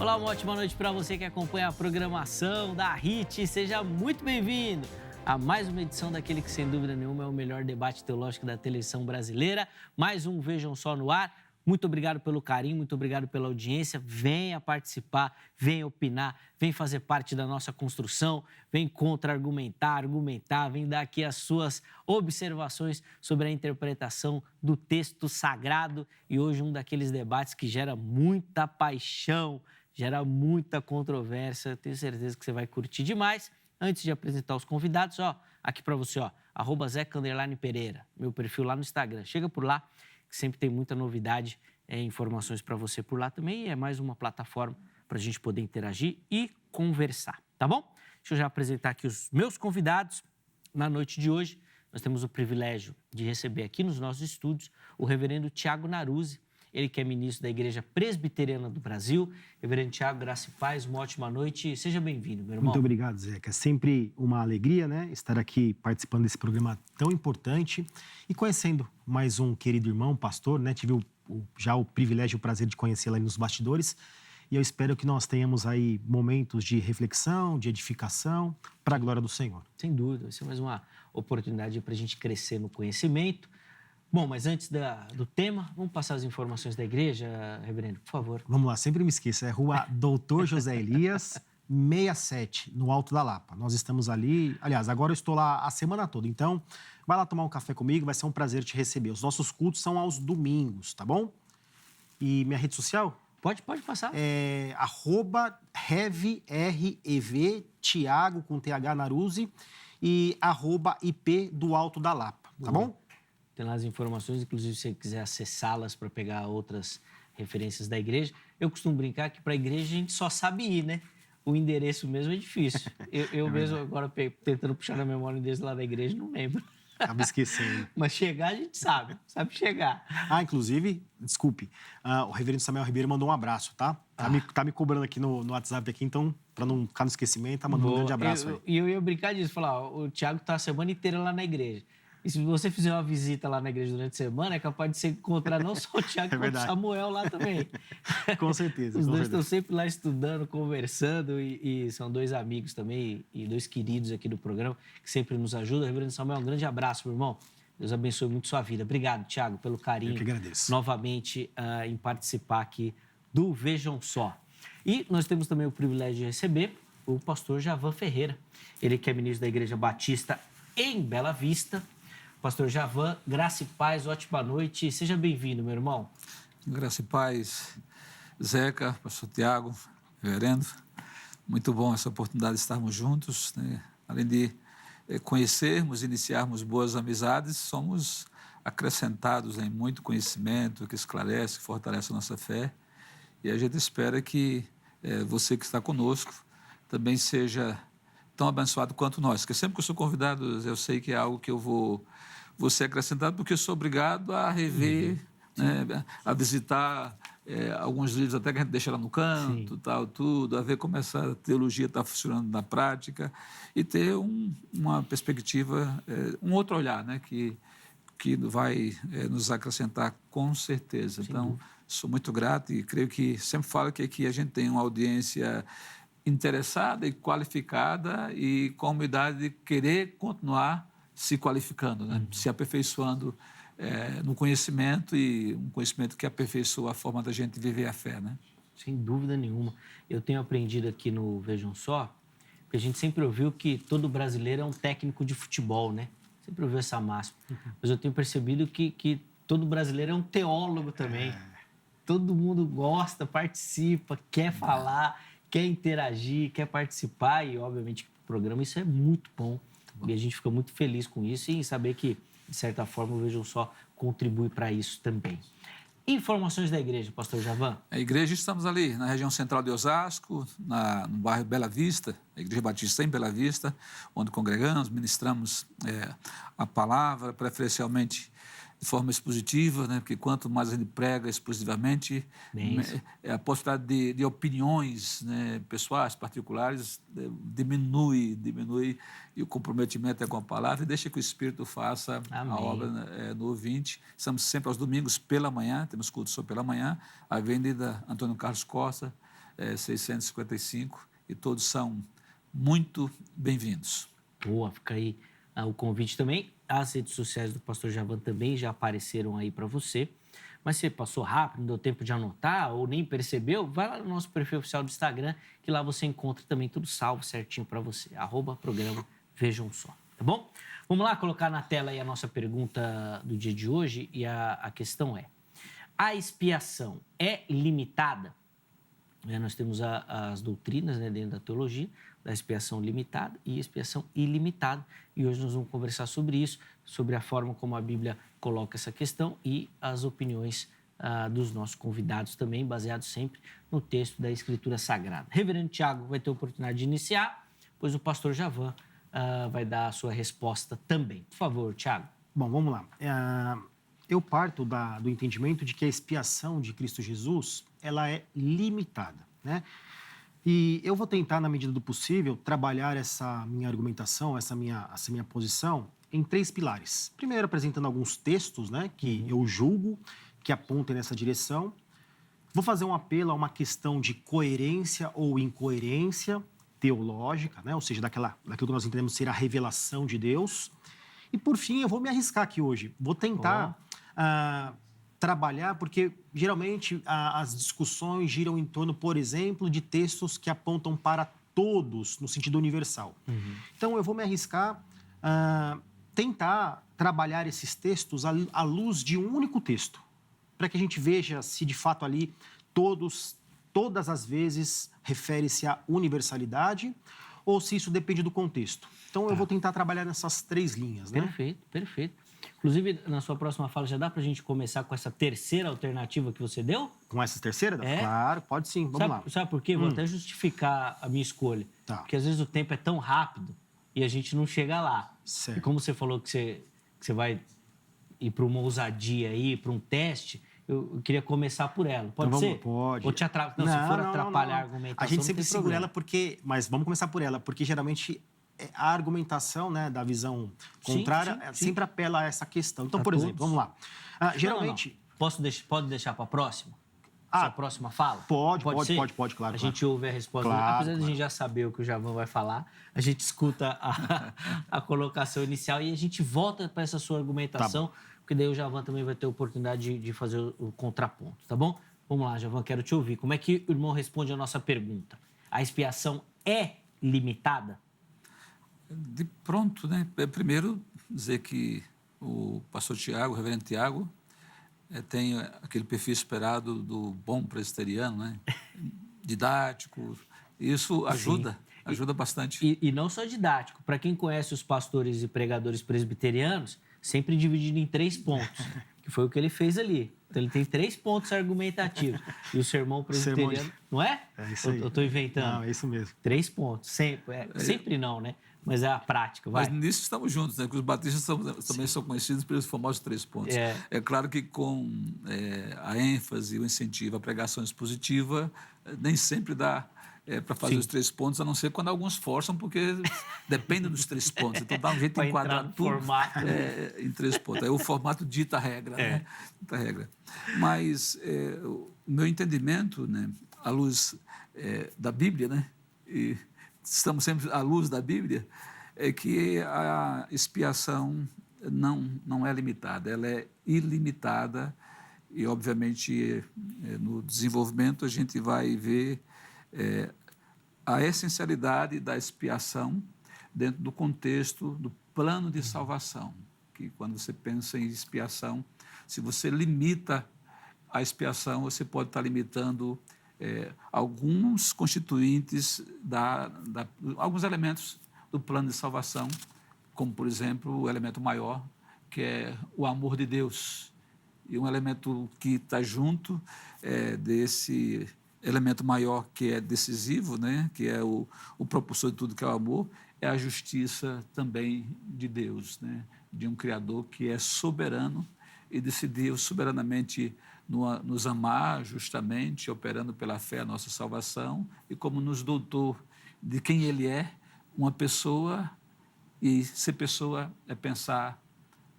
Olá, uma ótima noite para você que acompanha a programação da HIT. Seja muito bem-vindo a mais uma edição daquele que, sem dúvida nenhuma, é o melhor debate teológico da televisão brasileira. Mais um Vejam Só no ar. Muito obrigado pelo carinho, muito obrigado pela audiência. Venha participar, venha opinar, venha fazer parte da nossa construção, venha contra-argumentar, venha dar aqui as suas observações sobre a interpretação do texto sagrado. E hoje um daqueles debates que gera muita paixão, gera muita controvérsia. Tenho certeza que você vai curtir demais. Antes de apresentar os convidados, aqui para você, @Zeca_Pereira, meu perfil lá no Instagram. Chega por lá, que sempre tem muita novidade, informações para você por lá também. E é mais uma plataforma para a gente poder interagir e conversar, tá bom? Deixa eu já apresentar aqui os meus convidados. Na noite de hoje, nós temos o privilégio de receber aqui nos nossos estúdios o reverendo Thiago Naruzzi, ele que é ministro da Igreja Presbiteriana do Brasil. Reverendo Thiago, graça e paz, uma ótima noite. Seja bem-vindo, meu irmão. Muito obrigado, Zeca. É sempre uma alegria, né, estar aqui participando desse programa tão importante e conhecendo mais um querido irmão, pastor, né? Tive já o privilégio e o prazer de conhecê-lo aí nos bastidores e eu espero que nós tenhamos aí momentos de reflexão, de edificação, para a glória do Senhor. Sem dúvida, vai ser mais uma oportunidade para a gente crescer no conhecimento. Bom, mas antes do tema, vamos passar as informações da igreja, reverendo, por favor. Vamos lá, sempre me esqueço, é Rua Doutor José Elias, 67, no Alto da Lapa. Nós estamos ali, aliás, agora eu estou lá a semana toda, então vai lá tomar um café comigo, vai ser um prazer te receber. Os nossos cultos são aos domingos, tá bom? E minha rede social? Pode passar. É @REV, Thiago, com TH Naruzzi, e @IP do Alto da Lapa, tá bom? Tem lá as informações, inclusive se você quiser acessá-las para pegar outras referências da igreja. Eu costumo brincar que para a igreja a gente só sabe ir, né? O endereço mesmo é difícil. Eu mesmo agora tentando puxar na memória o endereço lá da igreja, não lembro. Acaba esquecendo. Mas chegar a gente sabe chegar. Inclusive, desculpe, o reverendo Samuel Ribeiro mandou um abraço, tá? Tá me cobrando aqui no WhatsApp, aqui, então, para não ficar no esquecimento, tá mandando um grande abraço aí. E eu ia brincar disso, falar, o Thiago tá a semana inteira lá na igreja. E se você fizer uma visita lá na igreja durante a semana, é capaz de você encontrar não só o Thiago, como o Samuel lá também. Com certeza. Os dois estão sempre lá estudando, conversando e são dois amigos também e dois queridos aqui do programa que sempre nos ajudam. Reverendo Samuel, um grande abraço, meu irmão. Deus abençoe muito sua vida. Obrigado, Thiago, pelo carinho. Eu que agradeço. Novamente em participar aqui do Vejam Só. E nós temos também o privilégio de receber o pastor Javan Ferreira. Ele que é ministro da Igreja Batista em Bela Vista. Pastor Javan, graça e paz, ótima noite. Seja bem-vindo, meu irmão. Graça e paz, Zeca, pastor Tiago, reverendo. Muito bom essa oportunidade de estarmos juntos, né? Além de conhecermos, iniciarmos boas amizades, somos acrescentados em muito conhecimento que esclarece, que fortalece a nossa fé. E a gente espera que você que está conosco também seja tão abençoado quanto nós. Porque sempre que eu sou convidado, eu sei que é algo que eu vou ser acrescentado, porque eu sou obrigado a rever, né, a visitar alguns livros até que a gente deixa lá no canto, tal, tudo, a ver como essa teologia está funcionando na prática e ter uma perspectiva, um outro olhar, né, que vai nos acrescentar com certeza. Então, sou muito grato e creio que sempre falo que aqui a gente tem uma audiência interessada e qualificada e com a humildade de querer continuar se qualificando, né? Se aperfeiçoando no conhecimento e um conhecimento que aperfeiçoa a forma da gente viver a fé, né? Sem dúvida nenhuma. Eu tenho aprendido aqui no Vejam Só, porque a gente sempre ouviu que todo brasileiro é um técnico de futebol, né? Sempre ouviu essa máxima. Mas eu tenho percebido que todo brasileiro é um teólogo também. Todo mundo gosta, participa, quer falar, quer interagir, quer participar e, obviamente, o programa, isso é muito bom. E a gente fica muito feliz com isso e em saber que, de certa forma, o Vejam Só contribui para isso também. Informações da igreja, pastor Javan? A igreja, estamos ali na região central de Osasco, no bairro Bela Vista, a Igreja Batista em Bela Vista, onde congregamos, ministramos a palavra, preferencialmente de forma expositiva, né? Porque quanto mais a gente prega expositivamente, a possibilidade de opiniões, né, pessoais, particulares, diminui e o comprometimento é com a palavra e deixa que o Espírito faça a obra no ouvinte. Estamos sempre aos domingos pela manhã, temos culto só pela manhã, Avenida Antônio Carlos Costa, 655, e todos são muito bem-vindos. Boa, fica aí o convite também. As redes sociais do pastor Javan também já apareceram aí para você. Mas você passou rápido, não deu tempo de anotar ou nem percebeu, vai lá no nosso perfil oficial do Instagram, que lá você encontra também tudo salvo certinho para você. @programa Vejam Só, tá bom? Vamos lá colocar na tela aí a nossa pergunta do dia de hoje e a questão é: a expiação é limitada? Nós temos as doutrinas, né, dentro da teologia, da expiação limitada e expiação ilimitada. E hoje nós vamos conversar sobre isso, sobre a forma como a Bíblia coloca essa questão e as opiniões dos nossos convidados também, baseados sempre no texto da Escritura Sagrada. Reverendo Tiago vai ter a oportunidade de iniciar, pois o pastor Javan vai dar a sua resposta também. Por favor, Tiago. Bom, vamos lá. Eu parto do entendimento de que a expiação de Cristo Jesus, ela é limitada, né? E eu vou tentar, na medida do possível, trabalhar essa minha argumentação, essa minha posição, em 3 pilares. Primeiro, apresentando alguns textos, né, que eu julgo que apontem nessa direção. Vou fazer um apelo a uma questão de coerência ou incoerência teológica, né, ou seja, daquilo que nós entendemos ser a revelação de Deus. E, por fim, eu vou me arriscar aqui hoje. Vou tentar trabalhar, porque geralmente as discussões giram em torno, por exemplo, de textos que apontam para todos, no sentido universal. Então, eu vou me arriscar a tentar trabalhar esses textos à luz de um único texto, para que a gente veja se, de fato, ali todas as vezes refere-se à universalidade ou se isso depende do contexto. Então, eu vou tentar trabalhar nessas 3 linhas, né? Perfeito, perfeito. Inclusive, na sua próxima fala, já dá para a gente começar com essa terceira alternativa que você deu? Com essa terceira? É. Claro, pode sim, vamos lá. Sabe por quê? Vou até justificar a minha escolha. Tá. Porque às vezes o tempo é tão rápido e a gente não chega lá. Certo. E como você falou que você vai ir para uma ousadia aí, para um teste, eu queria começar por ela. Pode Então, ser? Pode. Ou te atrapalhar? Não, se for atrapalhar a argumentação, a gente não sempre tem segura problema. ela porque... Mas vamos começar por ela, porque geralmente a argumentação, né, da visão contrária sim. sempre apela a essa questão. Então, A por exemplo, todos. vamos lá. Geralmente... Pode deixar para a próxima? Sua próxima fala? Pode, claro. A gente ouve a resposta. Claro, Apesar de a gente já saber o que o Javan vai falar, a gente escuta a colocação inicial e a gente volta para essa sua argumentação, porque daí o Javan também vai ter a oportunidade de fazer o contraponto, tá bom? Vamos lá, Javan, quero te ouvir. Como é que o irmão responde a nossa pergunta? A expiação é limitada? De pronto, né? Primeiro, dizer que o pastor Tiago, o reverendo Tiago, tem aquele perfil esperado do bom presbiteriano, né? Didático. Isso ajuda bastante. E não só didático. Para quem conhece os pastores e pregadores presbiterianos, sempre dividido em 3 pontos, que foi o que ele fez ali. Então, ele tem 3 pontos argumentativos. E o sermão presbiteriano, não é? É isso aí. Eu estou inventando. Não, é isso mesmo. 3 pontos, sempre. Sempre não, né? Mas é a prática, vai. Mas nisso estamos juntos, né? Porque os batistas também são conhecidos pelos famosos 3 pontos. É claro que com a ênfase e o incentivo à pregação expositiva, nem sempre dá para fazer os 3 pontos, a não ser quando alguns forçam, porque depende dos 3 pontos. Então dá um jeito de enquadrar tudo formato. Em 3 pontos. Aí o formato dita a regra, né? Dita a regra. Mas o meu entendimento, né, à luz da Bíblia, né? E estamos sempre à luz da Bíblia, é que a expiação não é limitada, ela é ilimitada e, obviamente, no desenvolvimento a gente vai ver a essencialidade da expiação dentro do contexto do plano de salvação, que quando você pensa em expiação, se você limita a expiação, você pode estar limitando alguns constituintes, alguns elementos do plano de salvação, como, por exemplo, o elemento maior, que é o amor de Deus. E um elemento que está junto desse elemento maior que é decisivo, né, que é o propulsor de tudo, que é o amor, é a justiça também de Deus, né, de um Criador que é soberano e decidiu soberanamente nos amar justamente, operando pela fé a nossa salvação, e como nos dotou de quem Ele é, uma pessoa, e ser pessoa é pensar,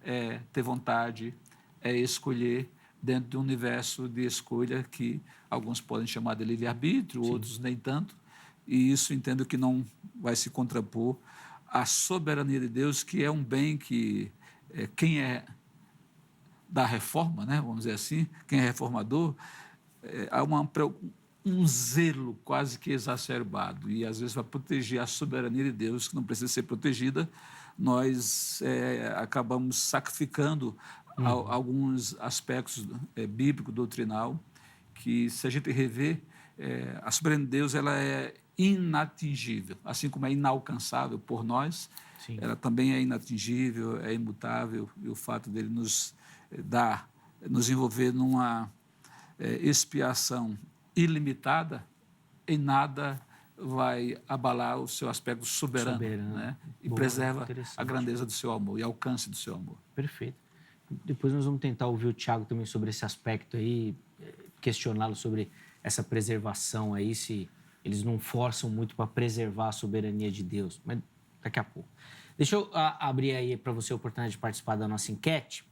é ter vontade, é escolher, dentro de um universo de escolha que alguns podem chamar de livre-arbítrio, outros nem tanto, e isso entendo que não vai se contrapor à soberania de Deus, que é um bem que quem é da reforma, né, vamos dizer assim, quem é reformador, há um zelo quase que exacerbado, e às vezes para proteger a soberania de Deus, que não precisa ser protegida, nós acabamos sacrificando alguns aspectos bíblico, doutrinal, que se a gente rever, a soberania de Deus ela é inatingível, assim como é inalcançável por nós, Sim. Ela também é inatingível, é imutável, e o fato dele nos envolver numa expiação ilimitada, em nada vai abalar o seu aspecto soberano. Né? E preserva a grandeza do seu amor e alcance do seu amor. Perfeito. Depois nós vamos tentar ouvir o Tiago também sobre esse aspecto aí, questioná-lo sobre essa preservação aí, se eles não forçam muito para preservar a soberania de Deus, mas daqui a pouco. Deixa eu abrir aí para você a oportunidade de participar da nossa enquete,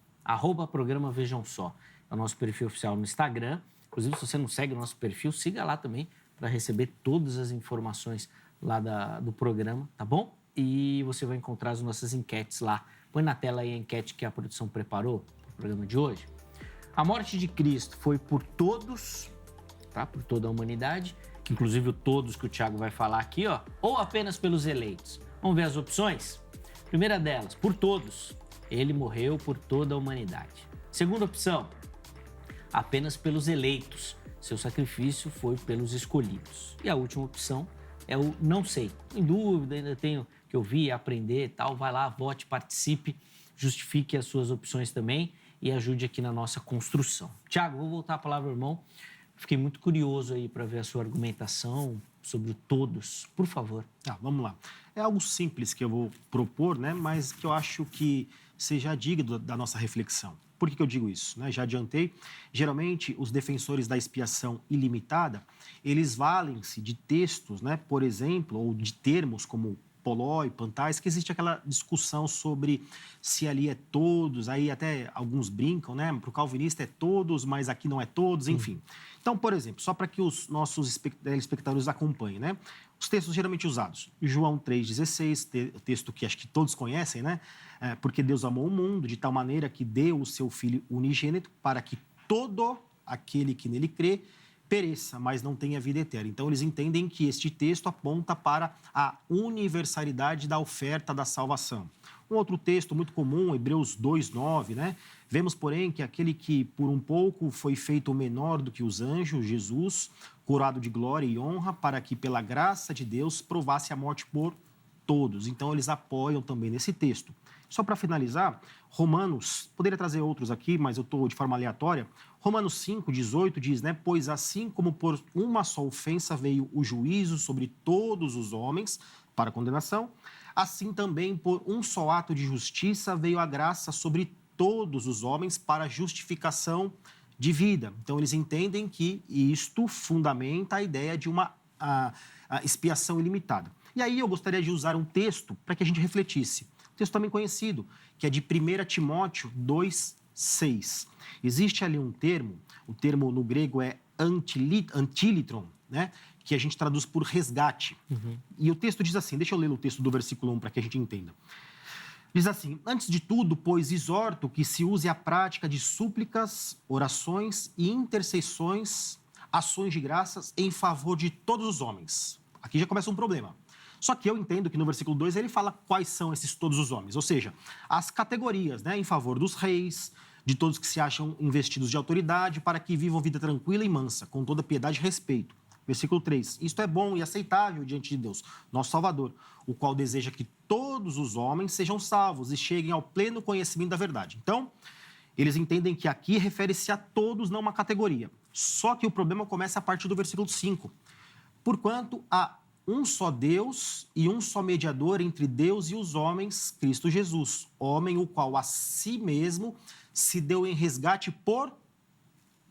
@programa Vejam Só. É o nosso perfil oficial no Instagram. Inclusive, se você não segue o nosso perfil, siga lá também para receber todas as informações lá do programa, tá bom? E você vai encontrar as nossas enquetes lá. Põe na tela aí a enquete que a produção preparou para o programa de hoje. A morte de Cristo foi por todos, tá? Por toda a humanidade, que inclusive o todos que o Tiago vai falar aqui, ó, ou apenas pelos eleitos? Vamos ver as opções? Primeira delas, por todos. Ele morreu por toda a humanidade. Segunda opção, apenas pelos eleitos. Seu sacrifício foi pelos escolhidos. E a última opção é o não sei. Em dúvida, ainda tenho que ouvir, aprender e tal. Vai lá, vote, participe, justifique as suas opções também e ajude aqui na nossa construção. Tiago, vou voltar a palavra ao irmão. Fiquei muito curioso aí para ver a sua argumentação sobre todos. Por favor. Vamos lá. É algo simples que eu vou propor, né? Mas que eu acho que seja digno da nossa reflexão. Por que eu digo isso? Já adiantei. Geralmente, os defensores da expiação ilimitada, eles valem-se de textos, por exemplo, ou de termos como poloi, pantais, que existe aquela discussão sobre se ali é todos, aí até alguns brincam, para o calvinista é todos, mas aqui não é todos, enfim. Então, por exemplo, só para que os nossos espectadores acompanhem, os textos geralmente usados, João 3,16, texto que acho que todos conhecem, porque Deus amou o mundo de tal maneira que deu o seu Filho unigênito para que todo aquele que nele crê pereça, mas não tenha vida eterna. Então, eles entendem que este texto aponta para a universalidade da oferta da salvação. Um outro texto muito comum, Hebreus 2,9, Vemos, porém, que aquele que por um pouco foi feito menor do que os anjos, Jesus, coroado de glória e honra, para que, pela graça de Deus, provasse a morte por todos. Então, eles apoiam também nesse texto. Só para finalizar, Romanos, poderia trazer outros aqui, mas eu estou de forma aleatória. Romanos 5,18 diz, pois assim como por uma só ofensa veio o juízo sobre todos os homens para condenação, assim também por um só ato de justiça veio a graça sobre todos os homens para justificação de vida. Então, eles entendem que isto fundamenta a ideia de uma expiação ilimitada. E aí eu gostaria de usar um texto para que a gente refletisse. Um texto também conhecido, que é de 1 Timóteo 2,6. Existe ali um termo, o termo no grego é antilitron, que a gente traduz por resgate. E o texto diz assim, deixa eu ler o texto do versículo 1 para que a gente entenda. Diz assim, antes de tudo, pois exorto que se use a prática de súplicas, orações e intercessões, ações de graças em favor de todos os homens. Aqui já começa um problema. Só que eu entendo que no versículo 2 ele fala quais são esses todos os homens, ou seja, as categorias, em favor dos reis, de todos que se acham investidos de autoridade, para que vivam vida tranquila e mansa, com toda piedade e respeito. Versículo 3, isto é bom e aceitável diante de Deus, nosso Salvador, o qual deseja que todos os homens sejam salvos e cheguem ao pleno conhecimento da verdade. Então, eles entendem que aqui refere-se a todos, não uma categoria. Só que o problema começa a partir do versículo 5. Porquanto há um só Deus e um só mediador entre Deus e os homens, Cristo Jesus, homem o qual a si mesmo se deu em resgate por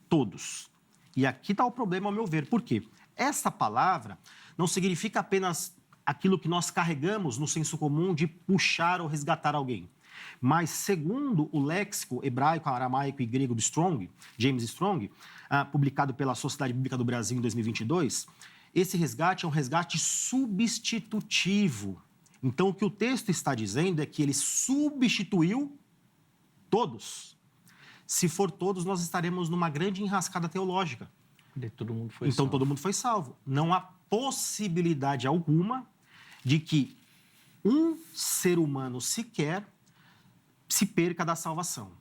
todos. E aqui está o problema, ao meu ver. Por quê? Essa palavra não significa apenas aquilo que nós carregamos no senso comum de puxar ou resgatar alguém. Mas, segundo o léxico hebraico, aramaico e grego do Strong, James Strong, publicado pela Sociedade Bíblica do Brasil em 2022, esse resgate é um resgate substitutivo. Então, o que o texto está dizendo é que ele substituiu todos. Se for todos, nós estaremos numa grande enrascada teológica. Todo mundo foi Então, salvo. todo mundo foi salvo. Não há possibilidade alguma de que um ser humano sequer se perca da salvação.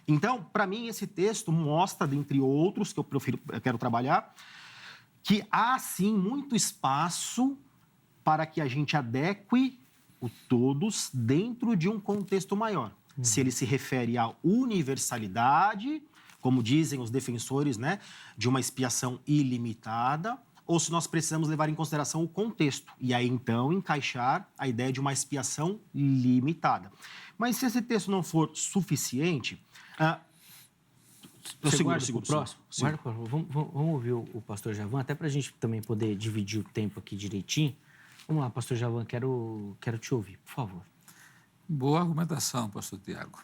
Então, para mim, esse texto mostra, dentre outros que eu quero trabalhar, que há, sim, muito espaço para que a gente adeque o todos dentro de um contexto maior. Se ele se refere à universalidade, como dizem os defensores, né, de uma expiação ilimitada, ou se nós precisamos levar em consideração o contexto, e aí, então, encaixar a ideia de uma expiação limitada. Mas se esse texto não for suficiente... Você guarda o próximo? Guarda, vamos ouvir o pastor Javan, até para a gente também poder dividir o tempo aqui direitinho. Vamos lá, pastor Javan, quero te ouvir, por favor. Boa argumentação, pastor Tiago.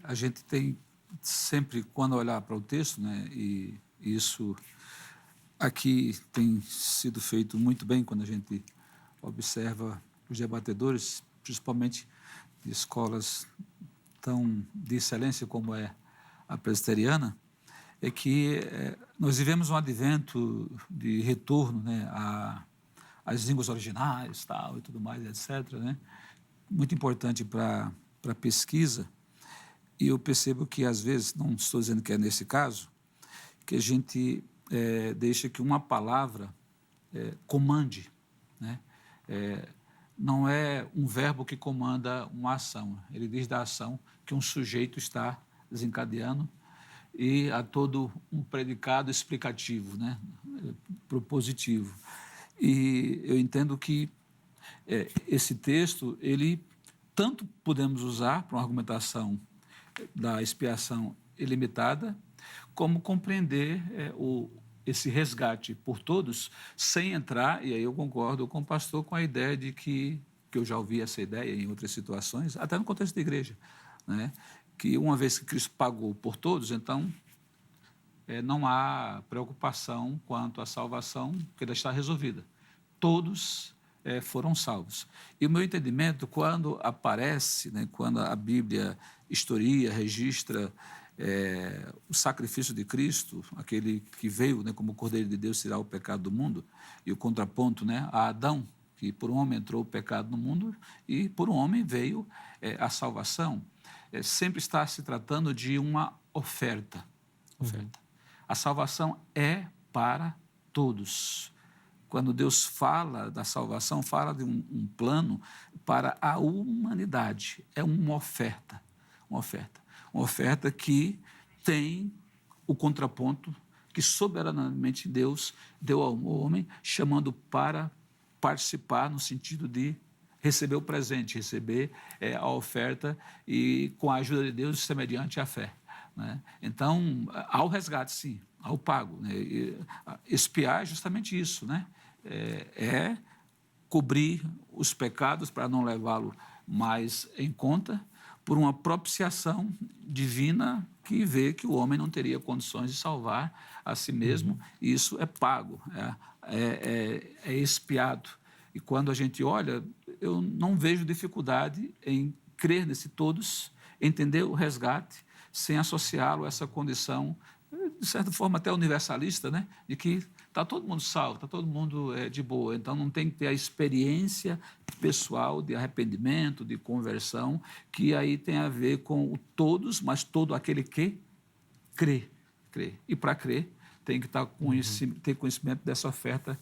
A gente tem sempre, quando olhar para o texto, né, e isso aqui tem sido feito muito bem quando a gente observa os debatedores, principalmente de escolas tão de excelência como é a presbiteriana, é que nós vivemos um advento de retorno, né, às línguas originais, tal, e tudo mais, etc., né? Muito importante para a pesquisa, e eu percebo que, às vezes, não estou dizendo que é nesse caso, que a gente deixa que uma palavra comande, né? Não é um verbo que comanda uma ação, ele diz da ação que um sujeito está desencadeando e há todo um predicado explicativo, né? Propositivo. E eu entendo que esse texto, ele tanto podemos usar para uma argumentação da expiação ilimitada, como compreender esse resgate por todos, sem entrar, e aí eu concordo com o pastor, com a ideia de que eu já ouvi essa ideia em outras situações, até no contexto da igreja, né? Que uma vez que Cristo pagou por todos, então não há preocupação quanto à salvação, porque ela está resolvida. Todos foram salvos. E o meu entendimento, quando aparece, né, quando a Bíblia historia, registra o sacrifício de Cristo, aquele que veio, né, como Cordeiro de Deus tirar o pecado do mundo, e o contraponto, né, a Adão, que por um homem entrou o pecado no mundo e por um homem veio a salvação, sempre está se tratando de uma oferta. A salvação é para todos. Quando Deus fala da salvação, fala de um plano para a humanidade. É uma oferta. Uma oferta que tem o contraponto que soberanamente Deus deu ao homem, chamando para participar no sentido de receber o presente, receber a oferta e, com a ajuda de Deus, isso é mediante a fé, né? Então, há o resgate, sim, há o pago, né? Expiar é justamente isso, né? Cobrir os pecados para não levá-lo mais em conta por uma propiciação divina que vê que o homem não teria condições de salvar a si mesmo, e isso é pago, é expiado. E quando a gente olha, eu não vejo dificuldade em crer nesse todos, entender o resgate, sem associá-lo a essa condição, de certa forma até universalista, né? De que está todo mundo salvo, está todo mundo de boa. Então, não tem que ter a experiência pessoal de arrependimento, de conversão, que aí tem a ver com o todos, mas todo aquele que crê. E para crer, tem que ter conhecimento dessa oferta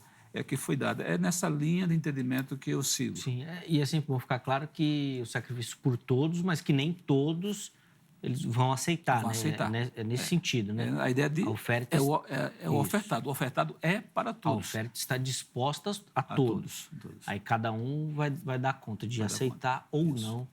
que foi dada. É nessa linha de entendimento que eu sigo. Sim, e assim, vou ficar claro que o sacrifício por todos, mas que nem todos eles vão aceitar, vão aceitar. É nesse sentido, né? A ideia de a oferta é o ofertado. O ofertado é para todos. A oferta está disposta a todos. Aí cada um vai dar conta de aceitar ou não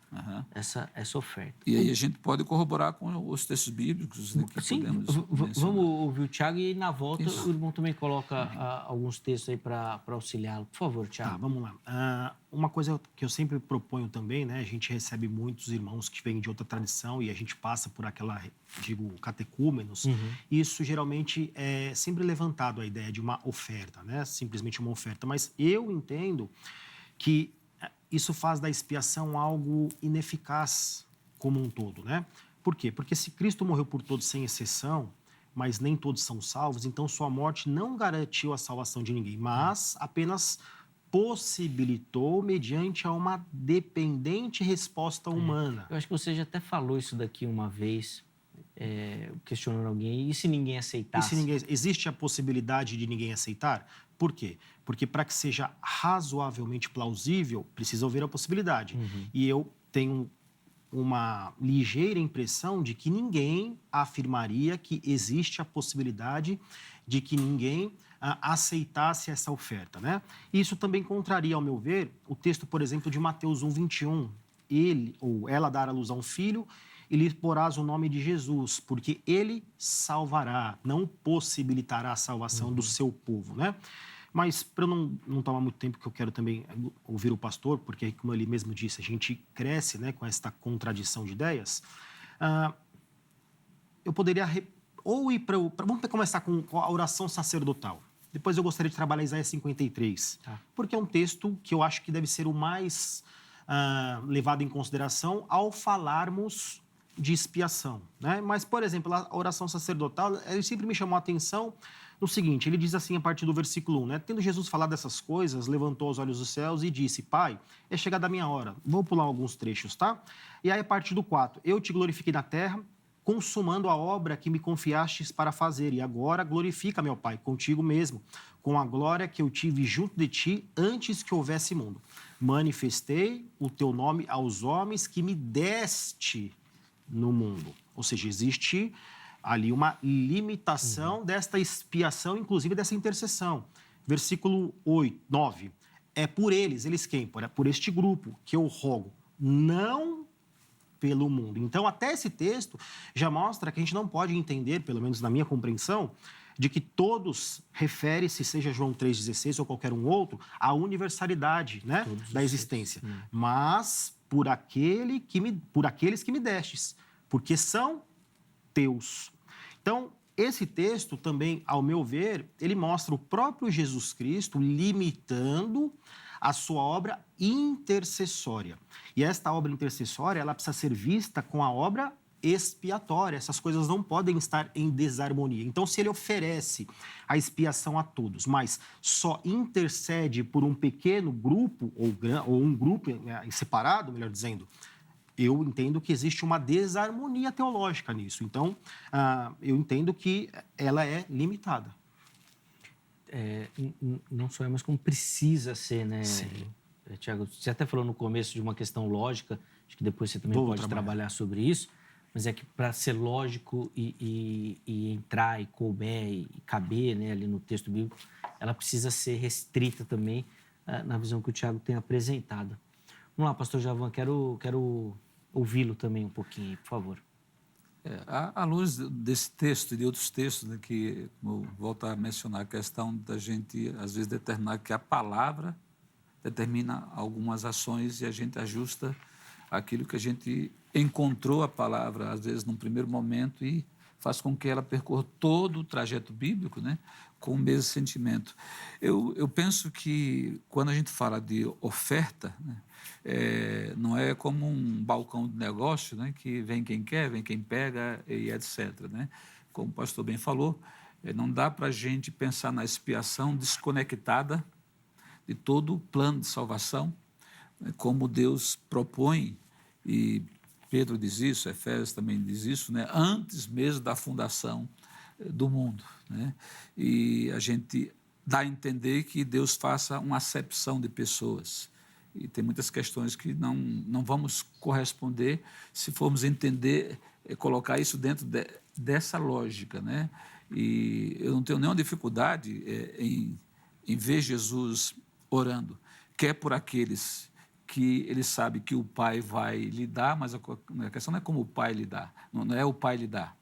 essa oferta. E aí a gente pode corroborar com os textos bíblicos, né, que podemos vamos ouvir o Tiago e na volta o irmão também coloca alguns textos aí para auxiliá-lo. Por favor, Tiago. Tá, vamos lá. uma coisa que eu sempre proponho também, né? A gente recebe muitos irmãos que vêm de outra tradição e a gente passa por aquela, digo, catecúmenos. Isso geralmente é sempre levantado a ideia de uma oferta, né? Simplesmente uma oferta. Mas eu entendo que isso faz da expiação algo ineficaz como um todo, né? Por quê? Porque se Cristo morreu por todos sem exceção, mas nem todos são salvos, então sua morte não garantiu a salvação de ninguém, mas apenas possibilitou mediante a uma dependente resposta humana. Eu acho que você já até falou isso daqui uma vez, questionando alguém, e se ninguém aceitasse? Existe a possibilidade de ninguém aceitar? Por quê? Porque para que seja razoavelmente plausível, precisa haver a possibilidade. E eu tenho uma ligeira impressão de que ninguém afirmaria que existe a possibilidade de que ninguém aceitasse essa oferta, né? Isso também contraria, ao meu ver, o texto, por exemplo, de Mateus 1:21. Ele ou ela dará à luz a um filho e lhe porás o nome de Jesus, porque ele salvará, não possibilitará a salvação do seu povo, né? Mas, para eu não tomar muito tempo, que eu quero também ouvir o pastor, porque, como ele mesmo disse, a gente cresce, né, com esta contradição de ideias. Eu poderia ou ir para... Vamos começar com a oração sacerdotal. Depois eu gostaria de trabalhar Isaías 53, porque é um texto que eu acho que deve ser o mais levado em consideração ao falarmos de expiação, né? Mas, por exemplo, a oração sacerdotal, ele sempre me chamou a atenção no seguinte, ele diz assim a partir do versículo 1, né? Tendo Jesus falado dessas coisas, levantou os olhos dos céus e disse, Pai, é chegada a minha hora. Vou pular alguns trechos, tá? E aí, a partir do 4, eu te glorifiquei na terra, consumando a obra que me confiastes para fazer. E agora glorifica, meu Pai, contigo mesmo, com a glória que eu tive junto de ti antes que houvesse mundo. Manifestei o teu nome aos homens que me deste no mundo. Ou seja, existe ali uma limitação desta expiação, inclusive dessa intercessão. Versículo 9. É por eles quem? Por este grupo que eu rogo, não pelo mundo. Então, até esse texto já mostra que a gente não pode entender, pelo menos na minha compreensão, de que todos refere-se, seja João 3,16 ou qualquer um outro, à universalidade, né, da existência. Mas por aqueles que me destes, porque são teus. Então, esse texto também, ao meu ver, ele mostra o próprio Jesus Cristo limitando a sua obra intercessória. E esta obra intercessória, ela precisa ser vista com a obra expiatória. Essas coisas não podem estar em desarmonia. Então, se ele oferece a expiação a todos, mas só intercede por um pequeno grupo, ou um grupo separado, melhor dizendo, eu entendo que existe uma desarmonia teológica nisso. Então, eu entendo que ela é limitada. Não só é, mas como precisa ser, né, Sim. Tiago? Você até falou no começo de uma questão lógica, acho que depois você também pode trabalhar sobre isso, mas é que para ser lógico e entrar e couber e caber, né, ali no texto bíblico, ela precisa ser restrita também na visão que o Tiago tem apresentado. Vamos lá, pastor Javan, quero ouvi-lo também um pouquinho, por favor. À luz desse texto e de outros textos, né, que, como eu volto a mencionar, a questão da gente, às vezes, determinar que a palavra determina algumas ações e a gente ajusta aquilo que a gente encontrou a palavra, às vezes, num primeiro momento e faz com que ela percorra todo o trajeto bíblico, né, com o mesmo sentimento. Eu penso que, quando a gente fala de oferta, né, não é como um balcão de negócio, né, que vem quem quer, vem quem pega e etc. Né? Como o pastor bem falou, não dá para a gente pensar na expiação desconectada de todo o plano de salvação, né, como Deus propõe, e Pedro diz isso, Efésios também diz isso, né, antes mesmo da fundação do mundo. Né? E a gente dá a entender que Deus faça uma acepção de pessoas. E tem muitas questões que não vamos corresponder se formos entender, colocar isso dentro dessa lógica. Né? E eu não tenho nenhuma dificuldade em ver Jesus orando, quer por aqueles que ele sabe que o Pai vai lhe dar, mas a questão não é como o Pai lhe dá, não é o Pai lhe dá.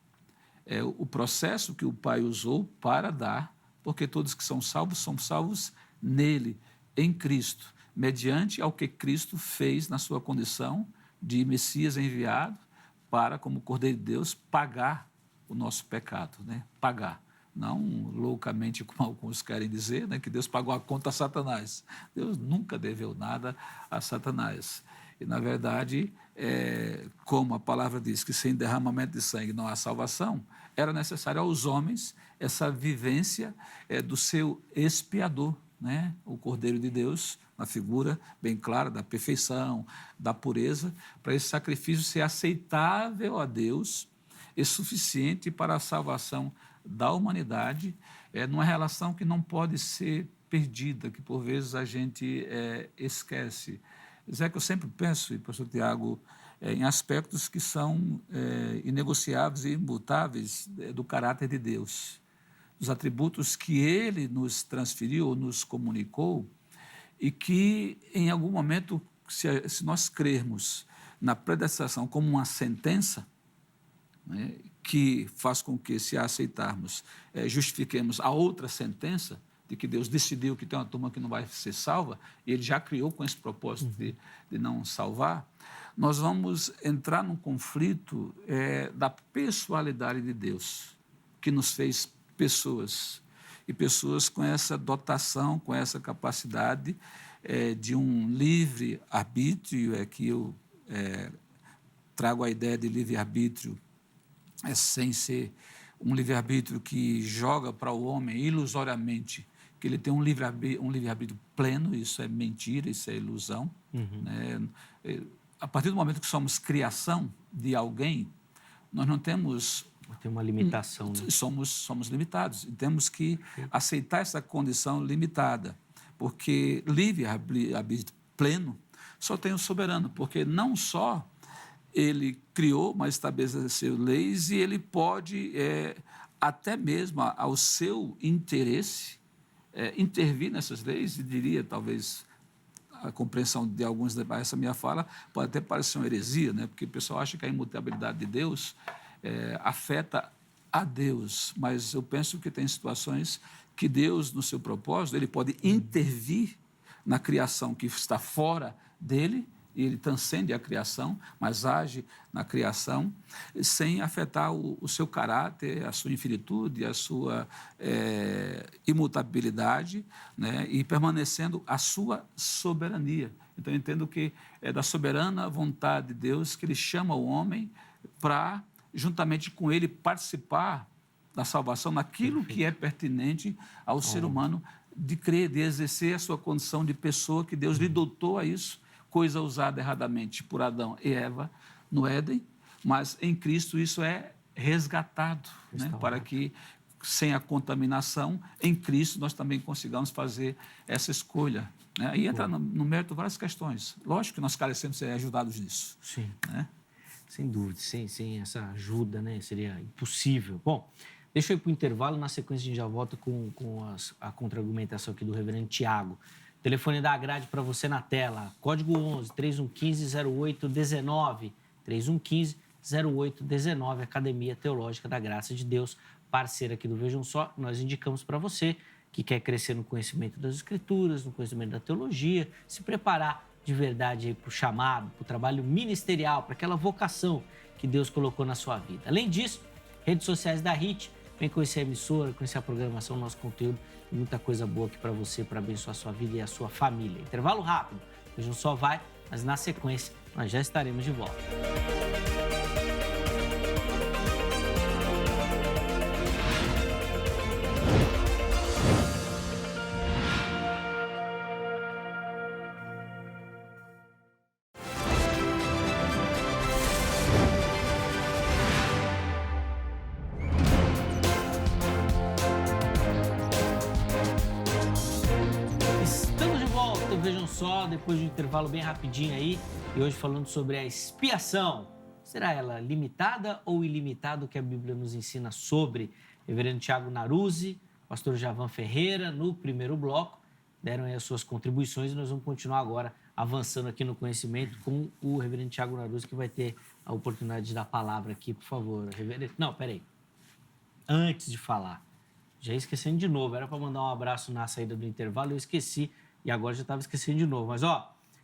É o processo que o Pai usou para dar, porque todos que são salvos nele, em Cristo. mediante ao que Cristo fez na sua condição de Messias enviado para, como Cordeiro de Deus, pagar o nosso pecado, né? Pagar. Não loucamente, como alguns querem dizer, né? Que Deus pagou a conta a Satanás. Deus nunca deveu nada a Satanás. E, na verdade, como a palavra diz que sem derramamento de sangue não há salvação, era necessário aos homens essa vivência do seu expiador, né? O Cordeiro de Deus, na figura bem clara da perfeição, da pureza, para esse sacrifício ser aceitável a Deus e suficiente para a salvação da humanidade, numa relação que não pode ser perdida, que por vezes a gente esquece. Zé, que eu sempre penso, e pastor Tiago, em aspectos que são inegociáveis e imutáveis do caráter de Deus, dos atributos que Ele nos transferiu ou nos comunicou, e que, em algum momento, se nós crermos na predestinação como uma sentença, né, que faz com que, se a aceitarmos, justifiquemos a outra sentença, de que Deus decidiu que tem uma turma que não vai ser salva, e Ele já criou com esse propósito de não salvar, nós vamos entrar num conflito da pessoalidade de Deus, que nos fez pessoas, e pessoas com essa dotação, com essa capacidade de um livre-arbítrio, que eu trago a ideia de livre-arbítrio, sem ser um livre-arbítrio que joga para o homem ilusoriamente, que ele tem um livre-arbítrio pleno. Isso é mentira, isso é ilusão. Né? A partir do momento que somos criação de alguém, nós não temos... Tem uma limitação, né? Somos limitados e temos que aceitar essa condição limitada, porque livre-arbítrio pleno só tem o soberano, porque não só ele criou, mas estabeleceu leis, e ele pode, até mesmo ao seu interesse, intervir nessas leis, e diria, talvez, a compreensão de alguns, essa minha fala, pode até parecer uma heresia, né? Porque o pessoal acha que a imutabilidade de Deus afeta a Deus, mas eu penso que tem situações que Deus, no seu propósito, ele pode intervir na criação que está fora dele, e ele transcende a criação, mas age na criação, sem afetar o seu caráter, a sua infinitude, a sua imutabilidade, né? E permanecendo a sua soberania. Então, eu entendo que é da soberana vontade de Deus que ele chama o homem para, juntamente com ele, participar da salvação naquilo que é pertinente ao ser humano, de crer, de exercer a sua condição de pessoa que Deus lhe dotou a isso, coisa usada erradamente por Adão e Eva no Éden, mas em Cristo isso é resgatado, né? Para que, sem a contaminação, em Cristo nós também consigamos fazer essa escolha, né? Aí entra no mérito várias questões. Lógico que nós carecemos de ser ajudados nisso. Sim, né? Sem dúvida, sem essa ajuda, né? Seria impossível. Bom, deixa eu ir para o intervalo, na sequência a gente já volta com a contra-argumentação aqui do reverendo Tiago. Telefone da grade para você na tela, código 11 3115-0819, 3115-0819, Academia Teológica da Graça de Deus, parceira aqui do Vejam Só. Nós indicamos para você que quer crescer no conhecimento das Escrituras, no conhecimento da teologia, se preparar de verdade para o chamado, para o trabalho ministerial, para aquela vocação que Deus colocou na sua vida. Além disso, redes sociais da HIT, vem conhecer a emissora, conhecer a programação, o nosso conteúdo, e muita coisa boa aqui para você, para abençoar a sua vida e a sua família. Intervalo rápido, Vejam Só vai, mas na sequência nós já estaremos de volta. Vejam Só, depois de um intervalo bem rapidinho aí, e hoje falando sobre a expiação. Será ela limitada ou ilimitada? O que a Bíblia nos ensina sobre? Reverendo Tiago Naruzzi, pastor Javan Ferreira, no primeiro bloco, deram aí as suas contribuições, e nós vamos continuar agora avançando aqui no conhecimento com o reverendo Tiago Naruzzi, que vai ter a oportunidade de dar a palavra aqui, por favor. Reverendo... Não, peraí. Antes de falar, já esquecendo de novo, era para mandar um abraço na saída do intervalo, eu esqueci. E agora já estava esquecendo de novo. Mas,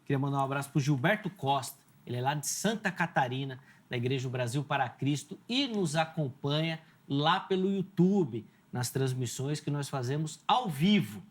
queria mandar um abraço para o Gilberto Costa. Ele é lá de Santa Catarina, da Igreja Brasil para Cristo, e nos acompanha lá pelo YouTube, nas transmissões que nós fazemos ao vivo.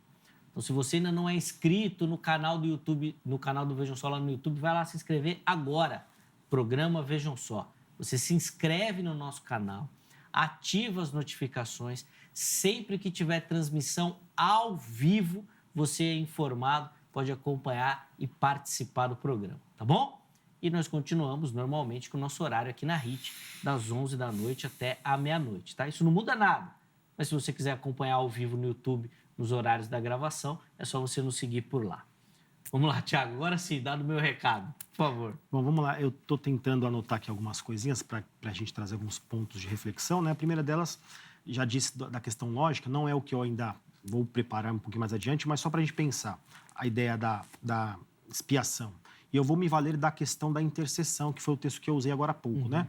Então, se você ainda não é inscrito no canal do YouTube, no canal do Vejam Só lá no YouTube, vai lá se inscrever agora. Programa Vejam Só. Você se inscreve no nosso canal, ativa as notificações. Sempre que tiver transmissão ao vivo, você é informado, pode acompanhar e participar do programa, tá bom? E nós continuamos normalmente com o nosso horário aqui na HIT, das 11 da noite até a meia-noite, tá? Isso não muda nada. Mas se você quiser acompanhar ao vivo no YouTube, nos horários da gravação, é só você nos seguir por lá. Vamos lá, Thiago, agora sim, dá o meu recado, por favor. Bom, vamos lá. Eu estou tentando anotar aqui algumas coisinhas para a gente trazer alguns pontos de reflexão, né? A primeira delas, já disse da questão lógica, não é o que eu ainda vou preparar um pouquinho mais adiante, mas só para a gente pensar a ideia da expiação. E eu vou me valer da questão da intercessão, que foi o texto que eu usei agora há pouco, né?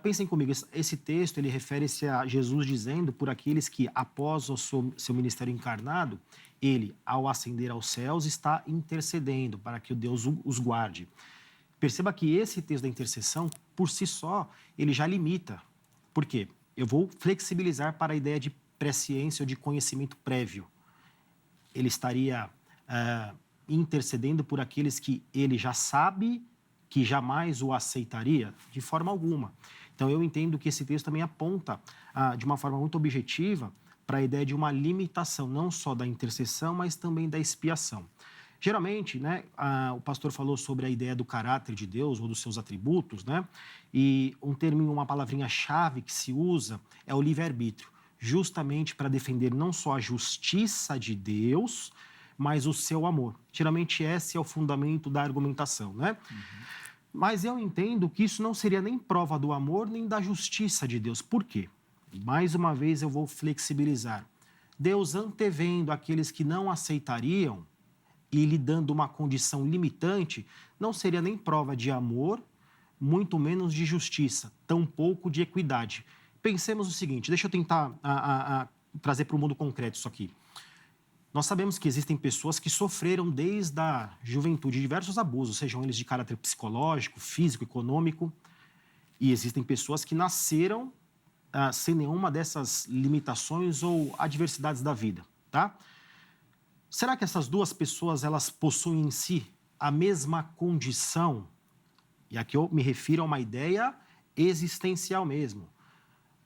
Pensem comigo, esse texto, ele refere-se a Jesus dizendo por aqueles que, após o seu ministério encarnado, ele, ao ascender aos céus, está intercedendo para que o Deus os guarde. Perceba que esse texto da intercessão, por si só, ele já limita. Por quê? Eu vou flexibilizar para a ideia de presciência ou de conhecimento prévio. Ele estaria intercedendo por aqueles que ele já sabe que jamais o aceitaria de forma alguma. Então, eu entendo que esse texto também aponta, de uma forma muito objetiva, para a ideia de uma limitação, não só da intercessão, mas também da expiação. Geralmente, né, o pastor falou sobre a ideia do caráter de Deus ou dos seus atributos, né? E um termo, uma palavrinha-chave que se usa é o livre-arbítrio, justamente para defender não só a justiça de Deus, mas o seu amor. Geralmente esse é o fundamento da argumentação, né? Mas eu entendo que isso não seria nem prova do amor nem da justiça de Deus. Por quê? Mais uma vez eu vou flexibilizar. Deus antevendo aqueles que não aceitariam e lhe dando uma condição limitante, não seria nem prova de amor, muito menos de justiça, tampouco de equidade. Pensemos o seguinte, deixa eu tentar trazer para o mundo concreto isso aqui. Nós sabemos que existem pessoas que sofreram desde a juventude diversos abusos, sejam eles de caráter psicológico, físico, econômico, e existem pessoas que nasceram sem nenhuma dessas limitações ou adversidades da vida, tá? Será que essas duas pessoas, elas possuem em si a mesma condição? E aqui eu me refiro a uma ideia existencial mesmo.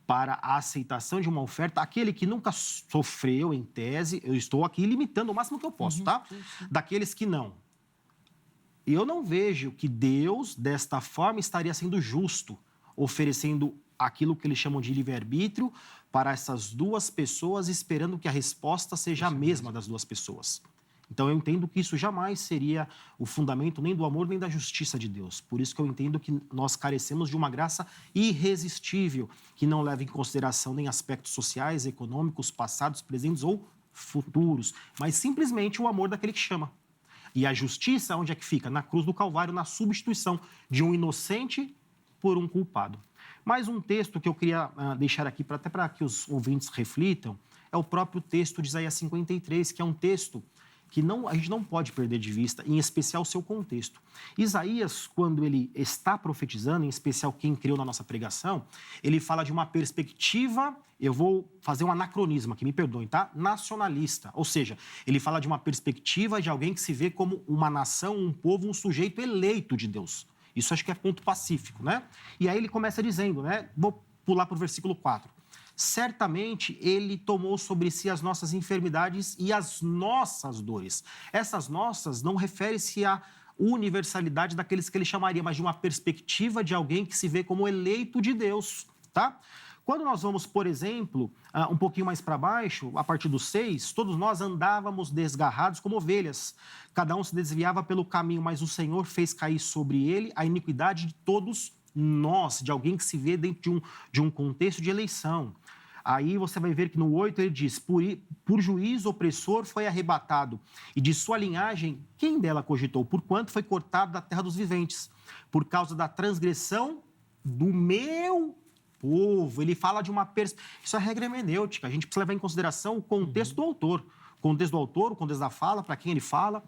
Para a aceitação de uma oferta, aquele que nunca sofreu, em tese, eu estou aqui limitando o máximo que eu posso, tá? Daqueles que não. Eu não vejo que Deus, desta forma, estaria sendo justo, oferecendo aquilo que eles chamam de livre-arbítrio para essas duas pessoas, esperando que a resposta seja a mesma das duas pessoas. Então, eu entendo que isso jamais seria o fundamento nem do amor nem da justiça de Deus. Por isso que eu entendo que nós carecemos de uma graça irresistível, que não leva em consideração nem aspectos sociais, econômicos, passados, presentes ou futuros, mas simplesmente o amor daquele que chama. E a justiça, onde é que fica? Na cruz do Calvário, na substituição de um inocente por um culpado. Mais um texto que eu queria deixar aqui, até para que os ouvintes reflitam, é o próprio texto de Isaías 53, que é um texto que a gente não pode perder de vista, em especial o seu contexto. Isaías, quando ele está profetizando, em especial quem creu na nossa pregação, ele fala de uma perspectiva, eu vou fazer um anacronismo aqui, me perdoem, tá? Nacionalista, ou seja, ele fala de uma perspectiva de alguém que se vê como uma nação, um povo, um sujeito eleito de Deus. Isso acho que é ponto pacífico, né? E aí ele começa dizendo, né? Vou pular para o versículo 4. Certamente ele tomou sobre si as nossas enfermidades e as nossas dores. Essas nossas não referem-se à universalidade daqueles que ele chamaria, mas de uma perspectiva de alguém que se vê como eleito de Deus, tá? Quando nós vamos, por exemplo, um pouquinho mais para baixo, a partir do 6, todos nós andávamos desgarrados como ovelhas. Cada um se desviava pelo caminho, mas o Senhor fez cair sobre ele a iniquidade de todos nós, de alguém que se vê dentro de um contexto de eleição. Aí você vai ver que no 8 ele diz, por juízo opressor foi arrebatado, e de sua linhagem, quem dela cogitou? Porquanto foi cortado da terra dos viventes, por causa da transgressão do meu povo. Ele fala de uma... Isso é regra hermenêutica, a gente precisa levar em consideração o contexto do autor. contexto do autor, o contexto da fala, para quem ele fala,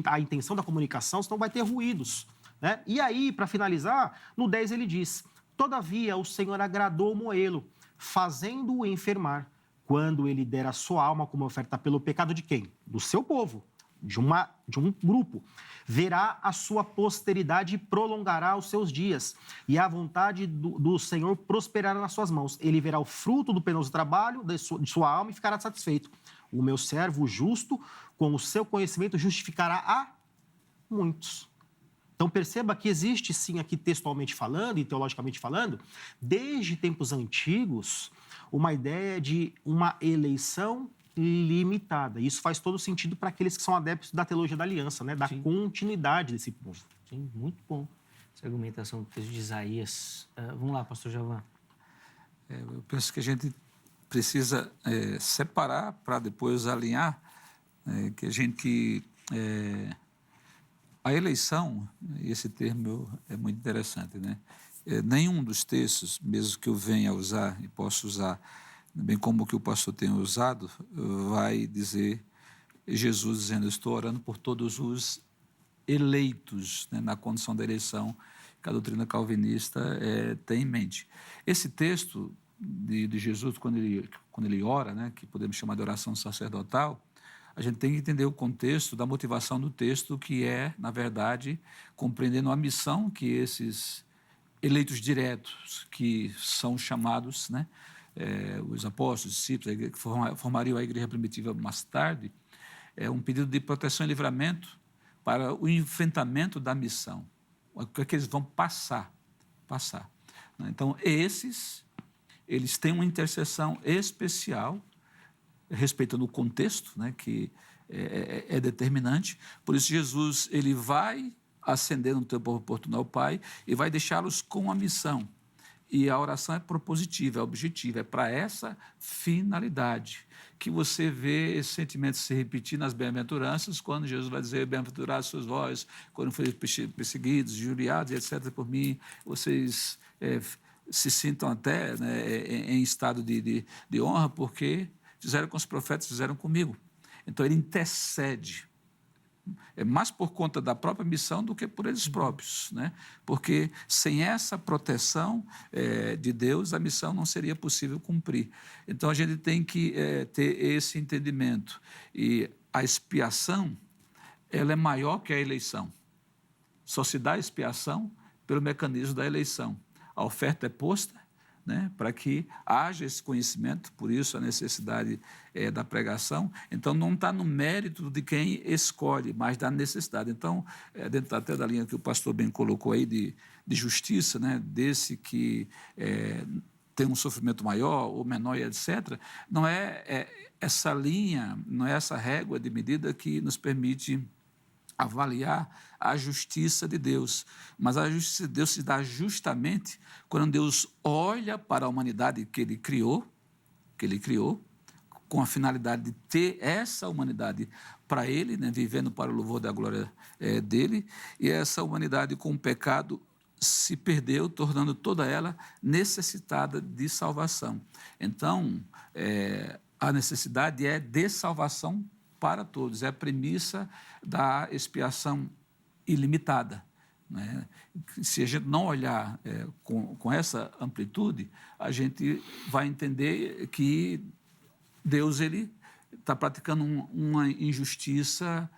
a intenção da comunicação, senão vai ter ruídos, né? E aí, para finalizar, no 10 ele diz: todavia o Senhor agradou Moelo, fazendo-o enfermar, quando ele der a sua alma como oferta pelo pecado de quem? Do seu povo, de um grupo. Verá a sua posteridade e prolongará os seus dias, e a vontade do Senhor prosperará nas suas mãos. Ele verá o fruto do penoso trabalho de sua alma e ficará satisfeito. O meu servo justo, com o seu conhecimento, justificará a muitos. Então, perceba que existe, sim, aqui textualmente falando e teologicamente falando, desde tempos antigos, uma ideia de uma eleição limitada. Isso faz todo sentido para aqueles que são adeptos da teologia da aliança, né? Da continuidade desse povo. Sim, muito bom essa argumentação do texto de Isaías. Vamos lá, pastor Javan. Eu penso que a gente precisa separar para depois alinhar, que a gente... a eleição, esse termo é muito interessante, né? Nenhum dos textos, mesmo que eu venha a usar e possa usar, bem como o que o pastor tem usado, vai dizer Jesus dizendo: estou orando por todos os eleitos, né, na condição da eleição que a doutrina calvinista tem em mente. Esse texto de Jesus, quando ele ora, né, que podemos chamar de oração sacerdotal, a gente tem que entender o contexto da motivação do texto, que é, na verdade, compreendendo a missão que esses eleitos diretos, que são chamados, né, os apóstolos, discípulos, que formariam a igreja primitiva mais tarde, é um pedido de proteção e livramento para o enfrentamento da missão. O que é que eles vão passar. Então, eles têm uma intercessão especial, respeitando o contexto, né, que é determinante. Por isso, Jesus ele vai ascender no tempo oportuno ao Pai e vai deixá-los com a missão. E a oração é propositiva, é objetiva, é para essa finalidade. Que você vê esse sentimento se repetir nas bem-aventuranças, quando Jesus vai dizer: bem-aventurados sois vós, quando forem perseguidos, injuriados, etc., por mim, vocês se sintam até, né, em estado de honra, porque fizeram com os profetas, fizeram comigo. Então, ele intercede. É mais por conta da própria missão do que por eles próprios, né? Porque sem essa proteção de Deus, a missão não seria possível cumprir. Então, a gente tem que ter esse entendimento. E a expiação, ela é maior que a eleição. Só se dá a expiação pelo mecanismo da eleição. A oferta é posta, né, para que haja esse conhecimento, por isso a necessidade da pregação. Então, não está no mérito de quem escolhe, mas da necessidade. Então, dentro até da linha que o pastor bem colocou aí de justiça, né, desse que tem um sofrimento maior ou menor, e etc., não é essa linha, não é essa régua de medida que nos permite avaliar a justiça de Deus. Mas a justiça de Deus se dá justamente quando Deus olha para a humanidade que Ele criou, com a finalidade de ter essa humanidade para Ele, né, vivendo para o louvor da glória dEle, e essa humanidade com o pecado se perdeu, tornando toda ela necessitada de salvação. Então, a necessidade é de salvação para todos, é a premissa da expiação ilimitada, né? Se a gente não olhar com essa amplitude, a gente vai entender que Deus está praticando uma injustiça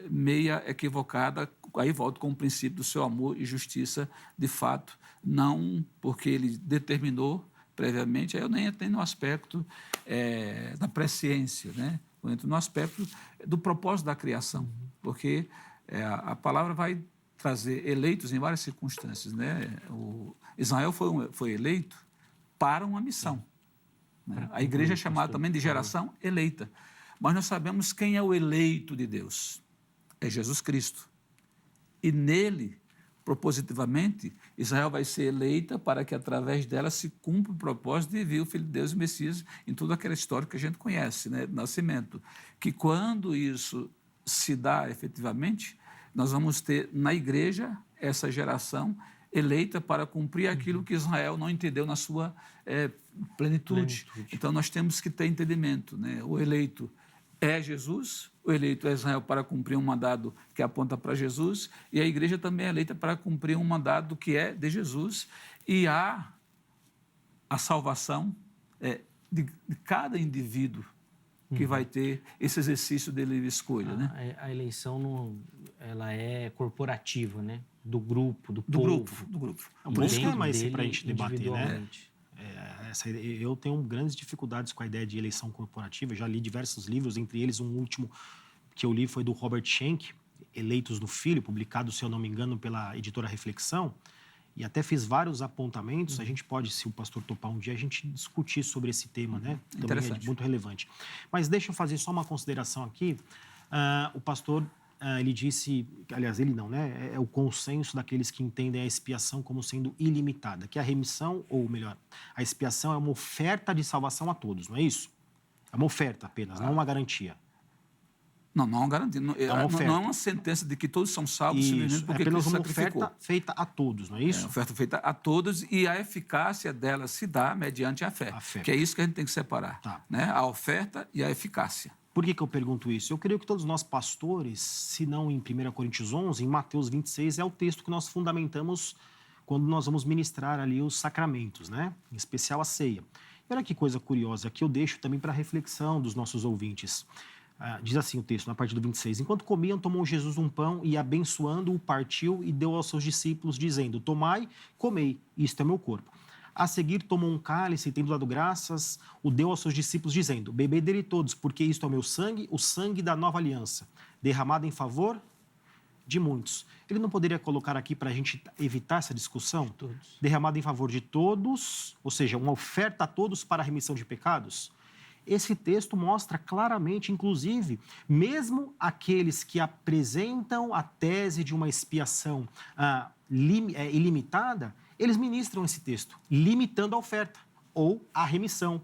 meia equivocada. Aí volto com o princípio do seu amor e justiça de fato, não porque Ele determinou previamente. Aí eu nem entro no aspecto da presciência, né? Eu entro no aspecto do propósito da criação, porque a palavra vai trazer eleitos em várias circunstâncias, né? Israel foi eleito para uma missão, né? A igreja é chamada também de geração eleita. Mas nós sabemos quem é o eleito de Deus. É Jesus Cristo. E nele, propositivamente, Israel vai ser eleita para que, através dela, se cumpra o propósito de vir o Filho de Deus, o Messias, em toda aquela história que a gente conhece, né, do nascimento. Que quando isso se dá efetivamente, nós vamos ter na igreja essa geração eleita para cumprir aquilo que Israel não entendeu na sua plenitude. Então, nós temos que ter entendimento, né? O eleito é Jesus, o eleito é Israel para cumprir um mandado que aponta para Jesus, e a igreja também é eleita para cumprir um mandado que é de Jesus, e há a salvação de cada indivíduo que vai ter esse exercício de livre escolha, né? A eleição ela é corporativa, né? Do grupo, do povo. Do grupo. Por isso que é mais dele, para a gente debater, né? individualmente. Eu tenho grandes dificuldades com a ideia de eleição corporativa. Eu já li diversos livros, entre eles um último que eu li foi do Robert Schenck, Eleitos do Filho, publicado, se eu não me engano, pela editora Reflexão. E até fiz vários apontamentos. A gente pode, se o pastor topar um dia, a gente discutir sobre esse tema, né? Também é muito relevante. Mas deixa eu fazer só uma consideração aqui. O pastor, ele disse, aliás, ele não, né? É o consenso daqueles que entendem a expiação como sendo ilimitada, que a remissão, ou melhor, a expiação é uma oferta de salvação a todos, não é isso? É uma oferta apenas, não uma garantia. Não é uma garantia. Não é uma sentença de que todos são salvos simplesmente porque Cristo sacrificou. É apenas uma oferta feita a todos, não é isso? É uma oferta feita a todos e a eficácia dela se dá mediante a fé. Que é isso que a gente tem que separar, né? A oferta e a eficácia. Por que eu pergunto isso? Eu creio que todos nós pastores, se não em 1 Coríntios 11, em Mateus 26, é o texto que nós fundamentamos quando nós vamos ministrar ali os sacramentos, né? Em especial a ceia. E olha que coisa curiosa, que eu deixo também para reflexão dos nossos ouvintes. Diz assim o texto, na parte do 26. Enquanto comiam, tomou Jesus um pão e, abençoando-o, partiu e deu aos seus discípulos, dizendo: tomai, comei, isto é meu corpo. A seguir, tomou um cálice e, tendo dado graças, o deu aos seus discípulos, dizendo: bebei dele todos, porque isto é o meu sangue, o sangue da nova aliança, derramado em favor de muitos. Ele não poderia colocar aqui para a gente evitar essa discussão? Todos. Derramado em favor de todos, ou seja, uma oferta a todos para a remissão de pecados? Esse texto mostra claramente, inclusive, mesmo aqueles que apresentam a tese de uma expiação ilimitada, eles ministram esse texto, limitando a oferta ou a remissão.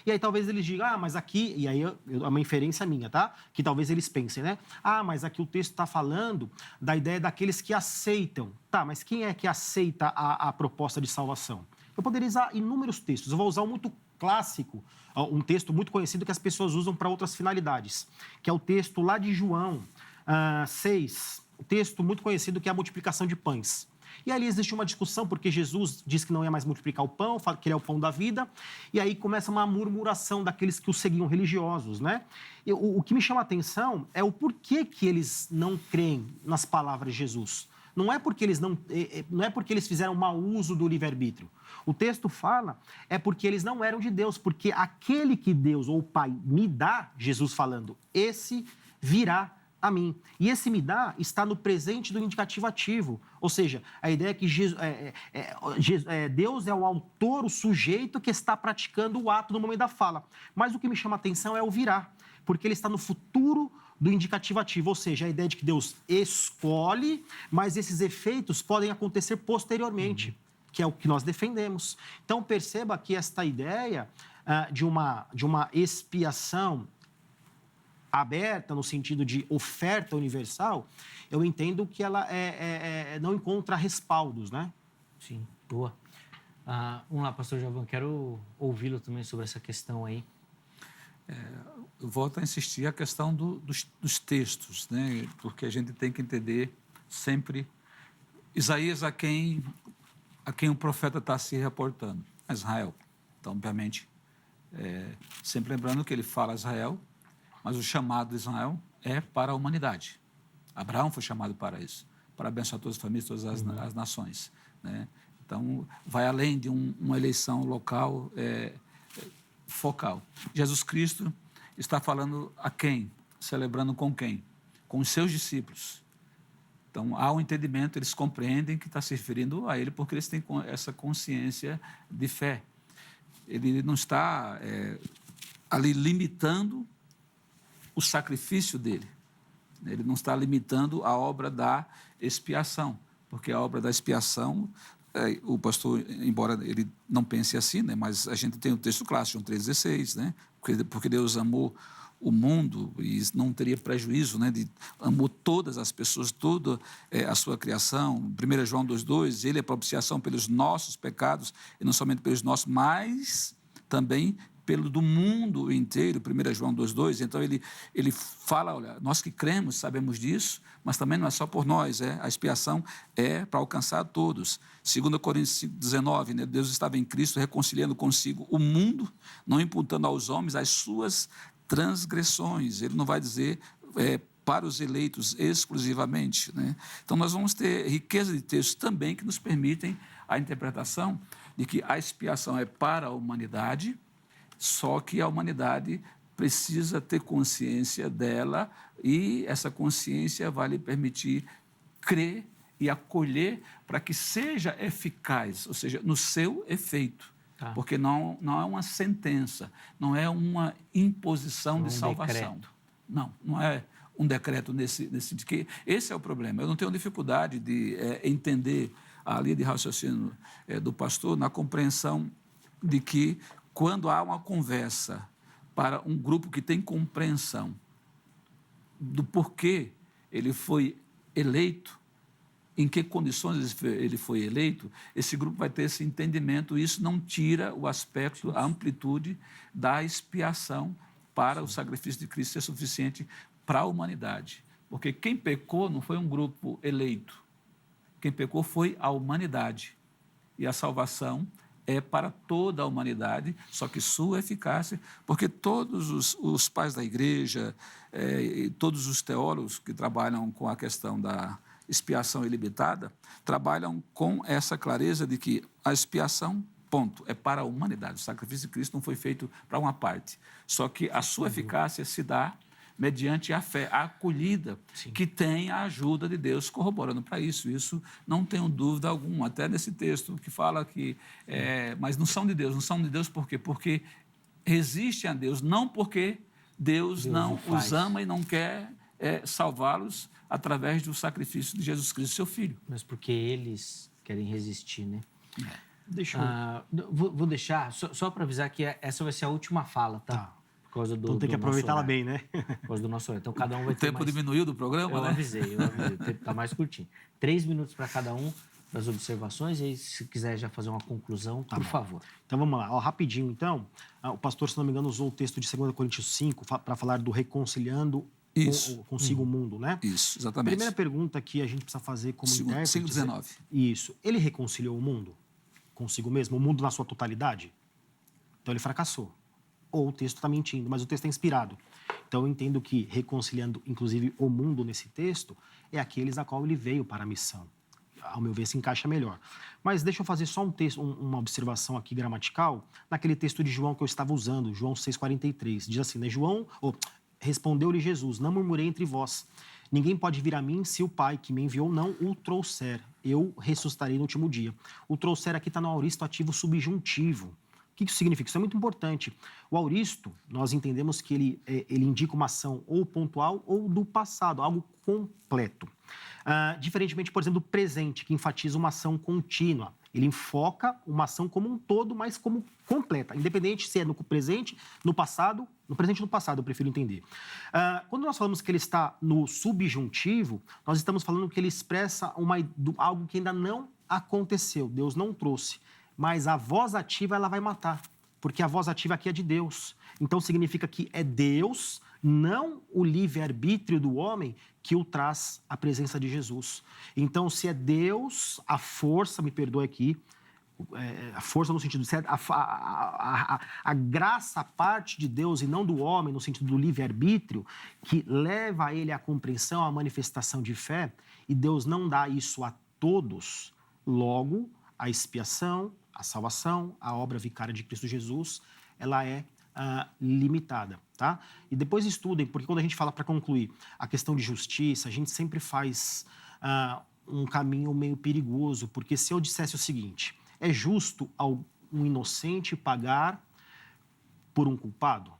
E aí talvez eles digam, mas aqui, e aí é uma inferência minha, tá? Que talvez eles pensem, né? Mas aqui o texto está falando da ideia daqueles que aceitam. Tá, mas quem é que aceita a proposta de salvação? Eu poderia usar inúmeros textos, eu vou usar um muito clássico, um texto muito conhecido que as pessoas usam para outras finalidades, que é o texto lá de João 6, o texto muito conhecido que é a multiplicação de pães. E ali existe uma discussão, porque Jesus diz que não ia mais multiplicar o pão, fala que ele é o pão da vida, e aí começa uma murmuração daqueles que o seguiam religiosos, né? O que me chama a atenção é o porquê que eles não creem nas palavras de Jesus. Não é porque eles fizeram mau uso do livre-arbítrio. O texto fala, é porque eles não eram de Deus, porque aquele que Deus ou o Pai me dá, Jesus falando, esse virá a mim. E esse me dá está no presente do indicativo ativo. Ou seja, a ideia é que Deus é o autor, o sujeito que está praticando o ato no momento da fala. Mas o que me chama a atenção é o virá, porque ele está no futuro do indicativo ativo, ou seja, a ideia de que Deus escolhe, mas esses efeitos podem acontecer posteriormente, que é o que nós defendemos. Então, perceba que esta ideia de uma expiação aberta, no sentido de oferta universal, eu entendo que ela não encontra respaldos, né? Sim, boa. Vamos lá, pastor Giovanni, quero ouvi-lo também sobre essa questão aí. Eu volto a insistir a questão dos textos, né? Porque a gente tem que entender sempre Isaías a quem o profeta está se reportando, a Israel. Então, obviamente, sempre lembrando que ele fala a Israel, mas o chamado de Israel é para a humanidade. Abraão foi chamado para isso, para abençoar todas as famílias, todas as nações, né? Então, vai além de uma eleição local focal. Jesus Cristo está falando a quem? Celebrando com quem? Com os seus discípulos. Então, há um entendimento, eles compreendem que está se referindo a ele porque eles têm essa consciência de fé. Ele não está ali limitando o sacrifício dele. Ele não está limitando a obra da expiação, porque a obra da expiação, o pastor, embora ele não pense assim, né, mas a gente tem o texto clássico, João 3,16, né, porque Deus amou o mundo e não teria prejuízo, né, amou todas as pessoas, toda a sua criação. 1 João 2,2, ele é propiciação pelos nossos pecados, e não somente pelos nossos, mas também pelo do mundo inteiro, 1 João 2,2. Então, ele fala, olha, nós que cremos sabemos disso, mas também não é só por nós, a expiação é para alcançar todos. 2 Coríntios 5,19, né? Deus estava em Cristo reconciliando consigo o mundo, não imputando aos homens as suas transgressões. Ele não vai dizer para os eleitos exclusivamente, né? Então, nós vamos ter riqueza de textos também que nos permitem a interpretação de que a expiação é para a humanidade, só que a humanidade precisa ter consciência dela e essa consciência vai lhe permitir crer e acolher para que seja eficaz, ou seja, no seu efeito. Tá. Porque não é uma sentença, não é uma imposição de salvação. Decreto. Não é um decreto nesse que esse é o problema. Eu não tenho dificuldade de entender a linha de raciocínio do pastor na compreensão de que quando há uma conversa para um grupo que tem compreensão do porquê ele foi eleito, em que condições ele foi eleito, esse grupo vai ter esse entendimento, e isso não tira o aspecto, a amplitude da expiação para o sacrifício de Cristo ser suficiente para a humanidade. Porque quem pecou não foi um grupo eleito, quem pecou foi a humanidade. E a salvação é para toda a humanidade, só que sua eficácia, porque todos os pais da igreja, e todos os teólogos que trabalham com a questão da expiação ilimitada, trabalham com essa clareza de que a expiação, ponto, é para a humanidade. O sacrifício de Cristo não foi feito para uma parte, só que a sua eficácia se dá mediante a fé, a acolhida, sim, que tem a ajuda de Deus corroborando para isso. Isso não tenho dúvida alguma, até nesse texto que fala que, mas não são de Deus por quê? Porque resistem a Deus, não porque Deus não os ama e não quer salvá-los através do sacrifício de Jesus Cristo, seu Filho. Mas porque eles querem resistir, né? Deixa eu... Vou deixar, só para avisar que essa vai ser a última fala, tá? Por causa então tem que aproveitá-la bem, né? Por causa do nosso horário. Então cada um vai ter O tempo diminuiu do programa, né? Eu avisei, o tempo está mais curtinho. 3 minutos para cada um das observações, e aí, se quiser já fazer uma conclusão, por favor. Então vamos lá, rapidinho então. O pastor, se não me engano, usou o texto de 2 Coríntios 5 para falar do reconciliando consigo o mundo, né? Isso, exatamente. Primeira pergunta que a gente precisa fazer como intérprete... 5,19. Isso. Ele reconciliou o mundo consigo mesmo? O mundo na sua totalidade? Então ele fracassou. Ou o texto está mentindo, mas o texto é inspirado. Então eu entendo que reconciliando, inclusive, o mundo nesse texto, é aqueles a qual ele veio para a missão. Ao meu ver, se encaixa melhor. Mas deixa eu fazer só uma observação aqui gramatical naquele texto de João que eu estava usando, João 6,43. Diz assim, né? Respondeu-lhe Jesus, não murmurei entre vós. Ninguém pode vir a mim se o Pai que me enviou não o trouxer. Eu ressuscitarei no último dia. O trouxer aqui está no aoristo ativo subjuntivo. O que isso significa? Isso é muito importante. O aoristo, nós entendemos que ele indica uma ação ou pontual ou do passado, algo completo. Diferentemente, por exemplo, do presente, que enfatiza uma ação contínua. Ele enfoca uma ação como um todo, mas como completa, independente se é no presente, no passado, no presente e no passado, eu prefiro entender. Quando nós falamos que ele está no subjuntivo, nós estamos falando que ele expressa algo que ainda não aconteceu, Deus não trouxe. Mas a voz ativa, ela vai matar, porque a voz ativa aqui é de Deus. Então, significa que é Deus, não o livre-arbítrio do homem, que o traz à presença de Jesus. Então, se é Deus, a força, me perdoe aqui, a força no sentido de ser a graça parte de Deus e não do homem, no sentido do livre-arbítrio, que leva a ele à compreensão, à manifestação de fé, e Deus não dá isso a todos, logo, a expiação, a salvação, a obra vicária de Cristo Jesus, ela é limitada, tá? E depois estudem, porque quando a gente fala, para concluir, a questão de justiça, a gente sempre faz um caminho meio perigoso, porque se eu dissesse o seguinte, é justo um inocente pagar por um culpado?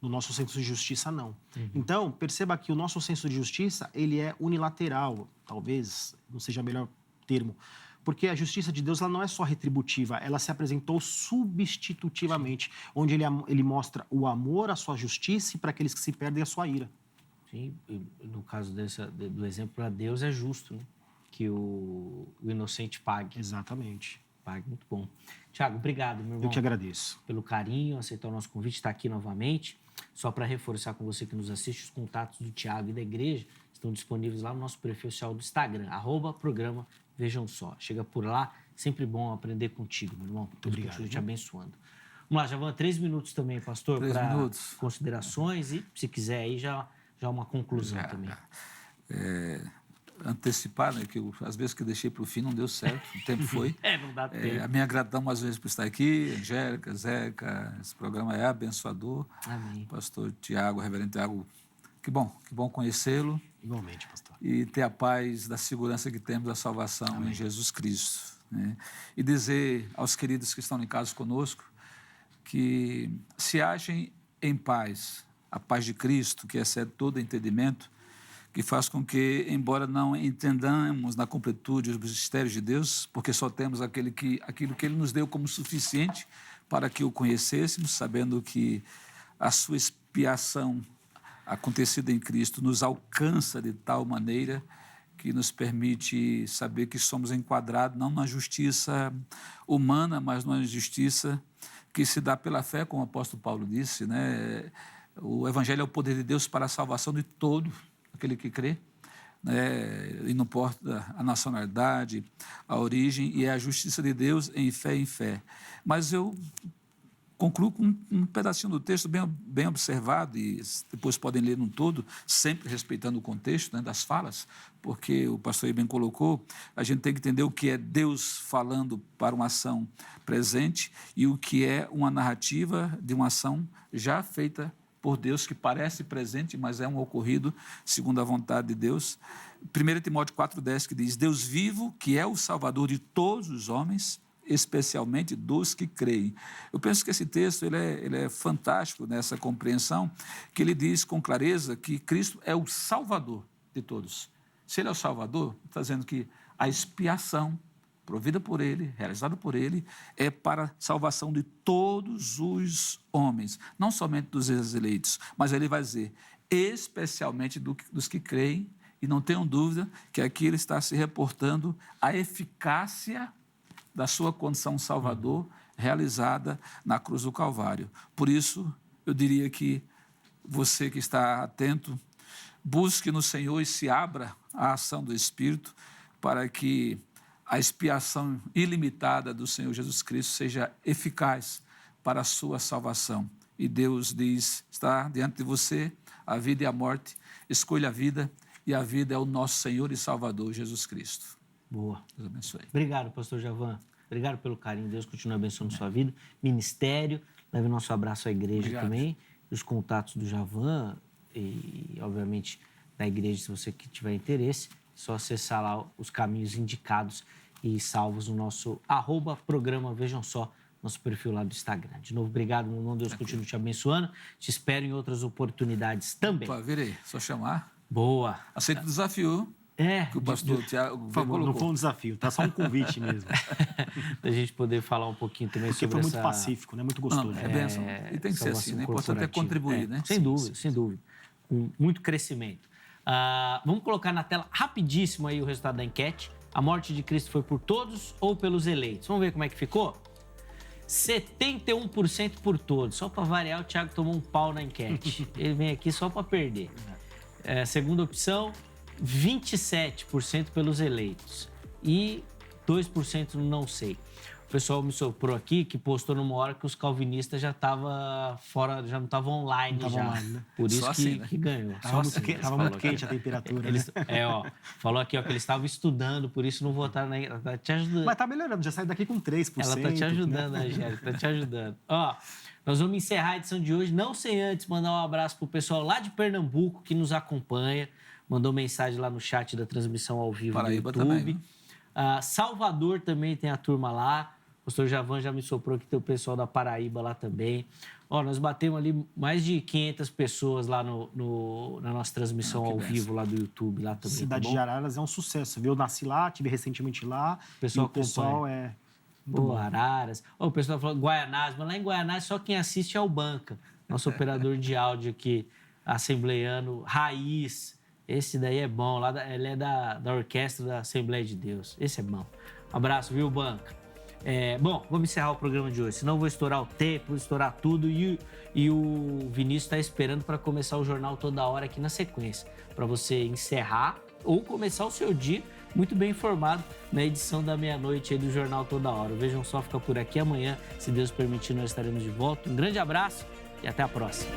No nosso senso de justiça, não. Uhum. Então, perceba que o nosso senso de justiça, ele é unilateral, talvez não seja o melhor termo, porque a justiça de Deus ela não é só retributiva, ela se apresentou substitutivamente, sim, onde ele mostra o amor à sua justiça e para aqueles que se perdem a sua ira. Sim, no caso do exemplo, para Deus é justo, né? Que o inocente pague. Exatamente. pague. Muito bom. Tiago, obrigado, meu irmão. Eu que agradeço. Pelo carinho, aceitar o nosso convite, estar aqui novamente. Só para reforçar com você que nos assiste, os contatos do Tiago e da igreja estão disponíveis lá no nosso perfil social do Instagram, @programa Vejam Só. Chega por lá, sempre bom aprender contigo, meu irmão. Muito obrigado. Continue te abençoando. Vamos lá, já vão 3 minutos também, pastor, para considerações e, se quiser, aí já uma conclusão também. Antecipar, né, que às vezes que eu deixei para o fim não deu certo, o tempo foi. Não dá tempo. A minha gratidão mais vezes por estar aqui, Angélica, Zeca, esse programa é abençoador. Amém. Pastor Tiago, reverendo Tiago, que bom conhecê-lo. Igualmente, pastor. E ter a paz da segurança que temos da salvação Amém. Em Jesus Cristo. Né? E dizer aos queridos que estão em casa conosco que se achem em paz, a paz de Cristo, que excede todo entendimento, que faz com que, embora não entendamos na completude os mistérios de Deus, porque só temos aquilo que Ele nos deu como suficiente para que o conhecêssemos, sabendo que a sua expiação acontecida em Cristo nos alcança de tal maneira que nos permite saber que somos enquadrados não na justiça humana, mas numa justiça que se dá pela fé, como o apóstolo Paulo disse, né? O evangelho é o poder de Deus para a salvação de todo aquele que crê, né? E não importa a nacionalidade, a origem, e é a justiça de Deus em fé. Mas eu concluo com um pedacinho do texto bem observado, e depois podem ler no todo, sempre respeitando o contexto, né, das falas, porque o pastor aí bem colocou, a gente tem que entender o que é Deus falando para uma ação presente e o que é uma narrativa de uma ação já feita por Deus, que parece presente, mas é um ocorrido segundo a vontade de Deus. 1 Timóteo 4,10, que diz: Deus vivo, que é o Salvador de todos os homens, especialmente dos que creem. Eu penso que esse texto ele é fantástico nessa compreensão, que ele diz com clareza que Cristo é o Salvador de todos. Se Ele é o Salvador, está dizendo que a expiação provida por Ele, realizada por Ele, é para a salvação de todos os homens, não somente dos eleitos, mas Ele vai dizer, especialmente dos que creem, e não tenham dúvida que aqui Ele está se reportando à eficácia da sua condição Salvador realizada na cruz do Calvário. Por isso, eu diria que você que está atento, busque no Senhor e se abra à ação do Espírito para que a expiação ilimitada do Senhor Jesus Cristo seja eficaz para a sua salvação. E Deus diz, está diante de você a vida e a morte, escolha a vida, e a vida é o nosso Senhor e Salvador, Jesus Cristo. Boa. Deus abençoe. Obrigado, pastor Javan. Obrigado pelo carinho. Deus continue abençoando sua vida. Ministério, leve nosso abraço à igreja também. Os contatos do Javan e, obviamente, da igreja, se você que tiver interesse, é só acessar lá os caminhos indicados e salvos no nosso @programa Vejam Só, nosso perfil lá do Instagram. De novo, obrigado, meu irmão. Deus continue te abençoando. Te espero em outras oportunidades também. Opa, virei. Só chamar. Boa. Aceito o desafio. Que o pastor Tiago por favor, não foi um desafio, tá só um convite mesmo. Da gente poder falar um pouquinho também porque sobre foi muito pacífico, né? Muito gostoso. É bênção. E tem que ser assim, né? Importante é contribuir, né? Sem dúvida, sem dúvida. Com muito crescimento. Vamos colocar na tela rapidíssimo aí o resultado da enquete. A morte de Cristo foi por todos ou pelos eleitos? Vamos ver como é que ficou? 71% por todos. Só para variar, o Thiago tomou um pau na enquete. Ele vem aqui só para perder. Segunda opção, 27% pelos eleitos e 2% no não sei. O pessoal me soprou aqui que postou numa hora que os calvinistas já estavam fora, já não estavam online já. Online, né? Por isso assim, né? que ganhou. Tava muito quente a temperatura. Eles, falou aqui ó, que eles estavam estudando, por isso não votaram na. Tá te ajudando. Mas tá melhorando, já sai daqui com 3%. Ela tá te ajudando, né, Angélica? Tá te ajudando. Ó, nós vamos encerrar a edição de hoje, não sem antes mandar um abraço pro pessoal lá de Pernambuco que nos acompanha. Mandou mensagem lá no chat da transmissão ao vivo Paraíba do YouTube. também, Salvador também tem a turma lá. O pastor Javan já me soprou que tem o pessoal da Paraíba lá também. Ó, nós batemos ali mais de 500 pessoas lá na nossa transmissão ao vivo lá do YouTube. Lá também, Cidade de Araras é um sucesso, viu? Eu nasci lá, estive recentemente lá. O pessoal é... Pô, Araras. Ó, o pessoal falou Guaianazes, mas lá em Guaianazes só quem assiste é o Banca. Nosso operador de áudio aqui, assembleiano, raiz. Esse daí é bom. Ele é da orquestra da Assembleia de Deus. Esse é bom. Um abraço, viu, Banca? Bom, vamos encerrar o programa de hoje, senão eu vou estourar o tempo, vou estourar tudo e o Vinícius está esperando para começar o Jornal Toda Hora aqui na sequência, para você encerrar ou começar o seu dia muito bem informado na edição da meia-noite aí do Jornal Toda Hora. O Vejam Só fica por aqui. Amanhã, se Deus permitir, nós estaremos de volta. Um grande abraço e até a próxima.